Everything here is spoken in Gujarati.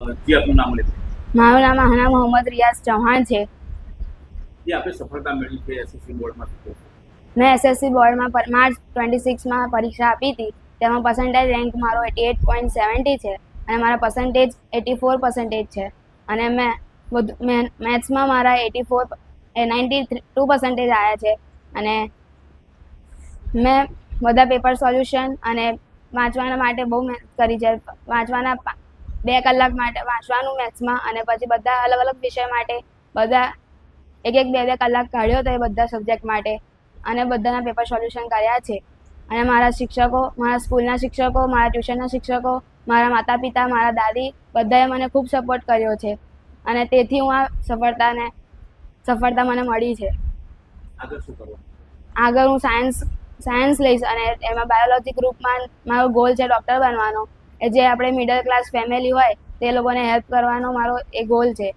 જી આપનું નામ લેજો. મારું નામ આહના મોહમ્મદ રિયાઝ ચૌહાણ છે. જે આપણે સફળતા મેળવી છે એસએસસી બોર્ડમાં શું કહેશો? મેં એસએસસી બોર્ડમાં માર્ચ 26માં પરીક્ષા આપી હતી. તેમાં પર્સન્ટેજ રેન્ક મારો 88.70 છે અને મારા પર્સન્ટેજ 84% છે. અને મેં મેથ્સમાં મારા 92% આવ્યા છે. અને મેં બધા પેપર સોલ્યુશન અને વાંચવાના માટે બહુ મહેનત કરી છે. વાંચવાના 2 કલાક માટે વાંચવાનું મેથ્સમાં, અને પછી બધા અલગ અલગ વિષય માટે બધા 1-2 કલાક કાઢ્યો તો એ બધા સબ્જેક્ટ માટે, અને બધાના પેપર સોલ્યુશન કર્યા છે. અને મારા શિક્ષકો, મારા સ્કૂલના શિક્ષકો, મારા ટ્યુશનના શિક્ષકો, મારા માતા પિતા, મારા દાદી બધાએ મને ખૂબ સપોર્ટ કર્યો છે. અને તેથી હું આ સફળતા મને મળી છે. આગળ શું કરવાનું? આગળ હું સાયન્સ લઈશ, અને એમાં બાયોલોજી ગ્રુપમાં મારો ગોલ છે ડૉક્ટર બનવાનો. એ જે આપણે મિડલ ક્લાસ ફેમિલી હોય તે લોકોને હેલ્પ કરવાનો મારો એ ગોલ છે.